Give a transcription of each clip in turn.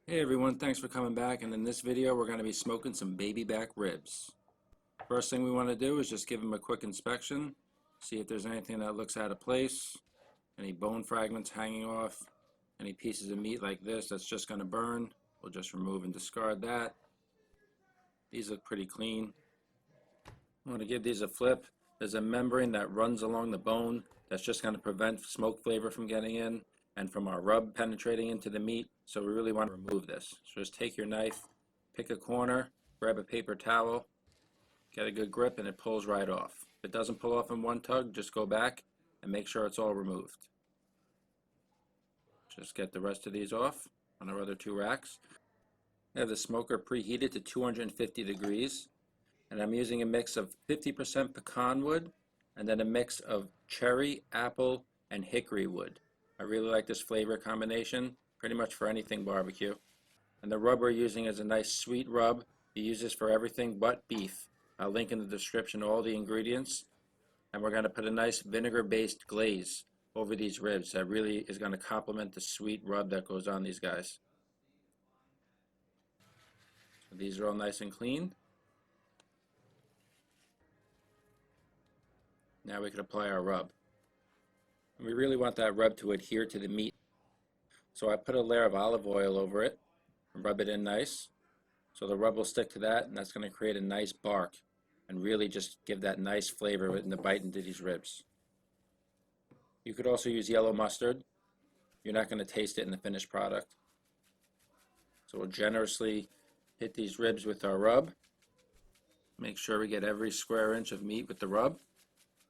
Hey everyone, thanks for coming back, and in this video we're going to be smoking some baby back ribs. First thing we want to do is just give them a quick inspection, see if there's anything that looks out of place, any bone fragments hanging off, any pieces of meat like this that's just going to burn. We'll just remove and discard that. These look pretty clean. I want to give these a flip. There's a membrane that runs along the bone that's just going to prevent smoke flavor from getting in and from our rub penetrating into the meat, so we really want to remove this. So just take your knife, pick a corner, grab a paper towel, get a good grip, and it pulls right off. If it doesn't pull off in one tug, just go back and make sure it's all removed. Just get the rest of these off on our other two racks. I have the smoker preheated to 250 degrees, and I'm using a mix of 50% pecan wood and then a mix of cherry, apple, and hickory wood. I really like this flavor combination, pretty much for anything barbecue. And the rub we're using is a nice sweet rub. You use this for everything but beef. I'll link in the description all the ingredients. And we're going to put a nice vinegar-based glaze over these ribs that really is going to complement the sweet rub that goes on these guys. So these are all nice and clean. Now we can apply our rub. And we really want that rub to adhere to the meat. So I put a layer of olive oil over it and rub it in nice. So the rub will stick to that, and that's going to create a nice bark and really just give that nice flavor in the bite into these ribs. You could also use yellow mustard. You're not going to taste it in the finished product. So we'll generously hit these ribs with our rub. Make sure we get every square inch of meat with the rub.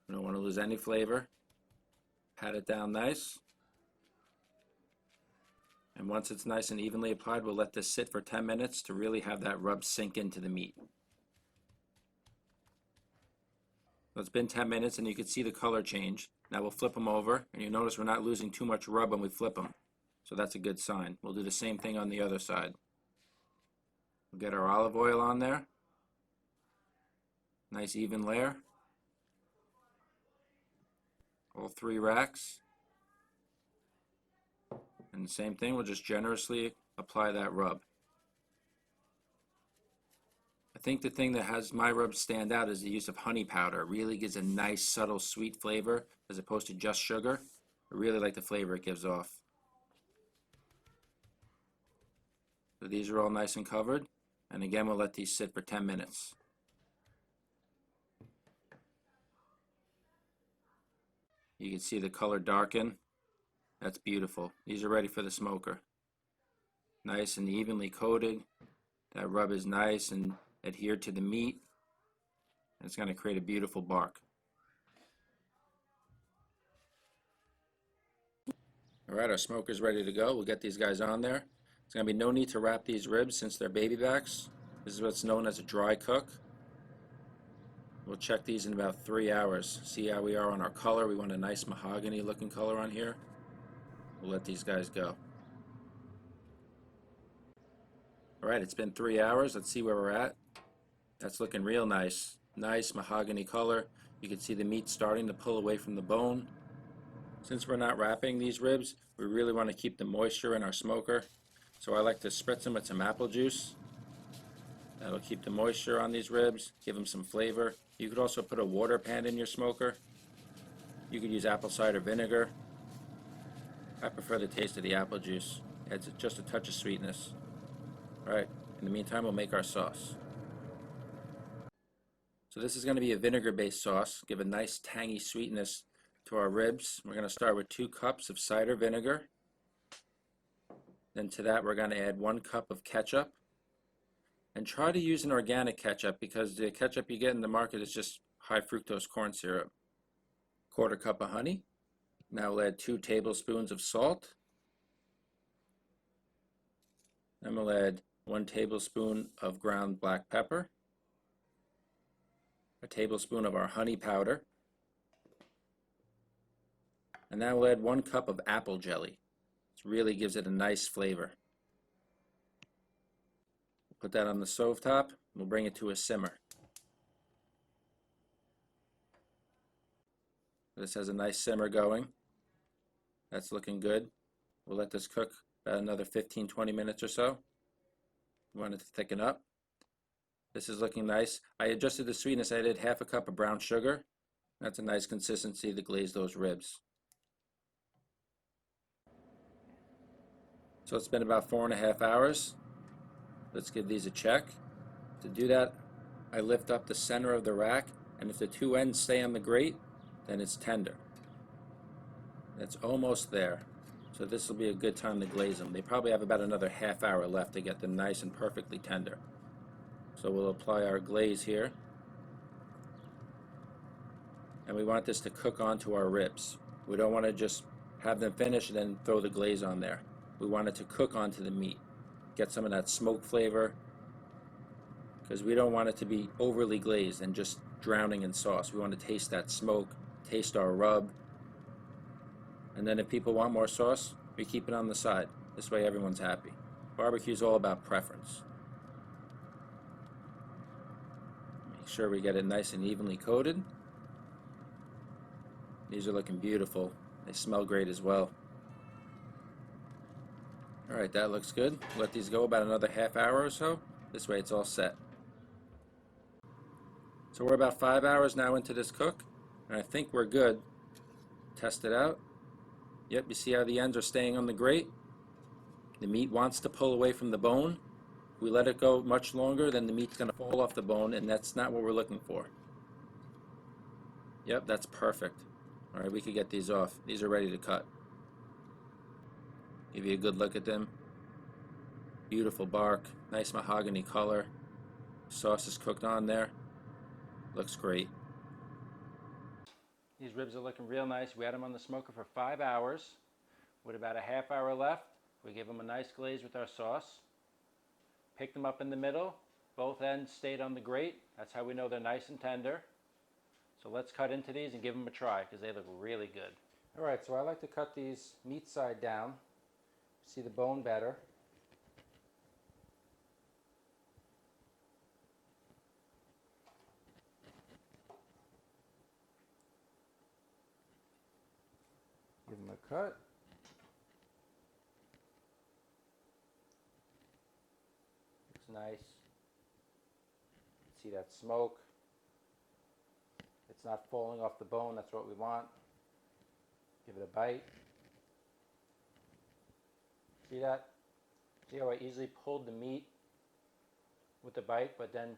We don't want to lose any flavor. Pat it down nice. And once it's nice and evenly applied, we'll let this sit for 10 minutes to really have that rub sink into the meat. So it's been 10 minutes and you can see the color change. Now we'll flip them over, and you notice we're not losing too much rub when we flip them. So that's a good sign. We'll do the same thing on the other side. We'll get our olive oil on there. Nice even layer. All three racks. And the same thing, we'll just generously apply that rub. I think the thing that has my rub stand out is the use of honey powder. It really gives a nice subtle sweet flavor as opposed to just sugar. I really like the flavor it gives off. So these are all nice and covered, and again we'll let these sit for 10 minutes. You can see the color darken. That's beautiful. These are ready for the smoker. Nice and evenly coated. That rub is nice and adhered to the meat. And it's going to create a beautiful bark. Alright, our smoker's ready to go. We'll get these guys on there. There's going to be no need to wrap these ribs since they're baby backs. This is what's known as a dry cook. We'll check these in about 3 hours. See how we are on our color. We want a nice mahogany looking color on here. We'll let these guys go. Alright, it's been 3 hours. Let's see where we're at. That's looking real nice. Nice mahogany color. You can see the meat starting to pull away from the bone. Since we're not wrapping these ribs, we really want to keep the moisture in our smoker. So I like to spritz them with some apple juice. That'll keep the moisture on these ribs, give them some flavor. You could also put a water pan in your smoker. You could use apple cider vinegar. I prefer the taste of the apple juice. It adds just a touch of sweetness. Alright, in the meantime we'll make our sauce. So this is going to be a vinegar-based sauce. Give a nice tangy sweetness to our ribs. We're going to start with 2 cups of cider vinegar. Then to that we're going to add 1 cup of ketchup. And try to use an organic ketchup because the ketchup you get in the market is just high fructose corn syrup. 1/4 cup of honey. Now we'll add 2 tablespoons of salt. Then we'll add 1 tablespoon of ground black pepper. A tablespoon of our honey powder. And now we'll add 1 cup of apple jelly. It really gives it a nice flavor. Put that on the stove top. We'll bring it to a simmer. This has a nice simmer going. That's looking good. We'll let this cook about another 15-20 minutes or so. You want it to thicken up. This is looking nice. I adjusted the sweetness. I did half a cup of brown sugar. That's a nice consistency to glaze those ribs. So it's been about 4.5 hours. Let's give these a check. To do that, I lift up the center of the rack, and if the two ends stay on the grate, then it's tender. It's almost there. So this will be a good time to glaze them. They probably have about another half hour left to get them nice and perfectly tender. So we'll apply our glaze here. And we want this to cook onto our ribs. We don't want to just have them finish and then throw the glaze on there. We want it to cook onto the meat. Get some of that smoke flavor, because we don't want it to be overly glazed and just drowning in sauce. We want to taste that smoke, taste our rub. And then if people want more sauce, we keep it on the side. This way everyone's happy. Barbecue is all about preference. Make sure we get it nice and evenly coated. These are looking beautiful. They smell great as well. Alright, that looks good. Let these go about another half hour or so. This way it's all set. So we're about 5 hours now into this cook, and I think we're good. Test it out. Yep, you see how the ends are staying on the grate? The meat wants to pull away from the bone. If we let it go much longer, then the meat's going to fall off the bone, and that's not what we're looking for. Yep, that's perfect. Alright, we could get these off. These are ready to cut. Give you a good look at them. Beautiful bark, nice mahogany color. Sauce is cooked on there. Looks great. These ribs are looking real nice. We had them on the smoker for 5 hours. With about a half hour left, we give them a nice glaze with our sauce. Pick them up in the middle. Both ends stayed on the grate. That's how we know they're nice and tender. So let's cut into these and give them a try, because they look really good. Alright, so I like to cut these meat side down. See the bone better. Give them a cut. Looks nice. See that smoke. It's not falling off the bone. That's what we want. Give it a bite. See that? See how I easily pulled the meat with the bite, but then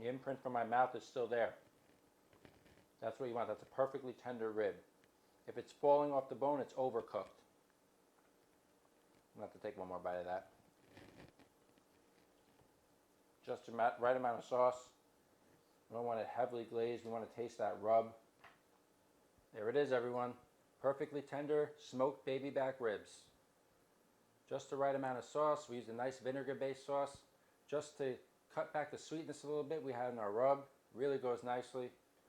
the imprint from my mouth is still there. That's what you want. That's a perfectly tender rib. If it's falling off the bone, it's overcooked. I'm going to have to take one more bite of that. Just the right amount of sauce. We don't want it heavily glazed. We want to taste that rub. There it is, everyone. Perfectly tender smoked baby back ribs. Just the right amount of sauce. We used a nice vinegar-based sauce just to cut back the sweetness a little bit we had in our rub. Really goes nicely.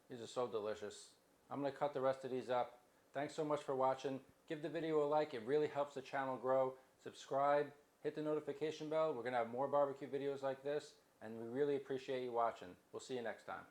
These are so delicious. I'm going to cut the rest of these up. Thanks so much for watching. Give the video a like. It really helps the channel grow. Subscribe. Hit the notification bell. We're going to have more barbecue videos like this, and we really appreciate you watching. We'll see you next time.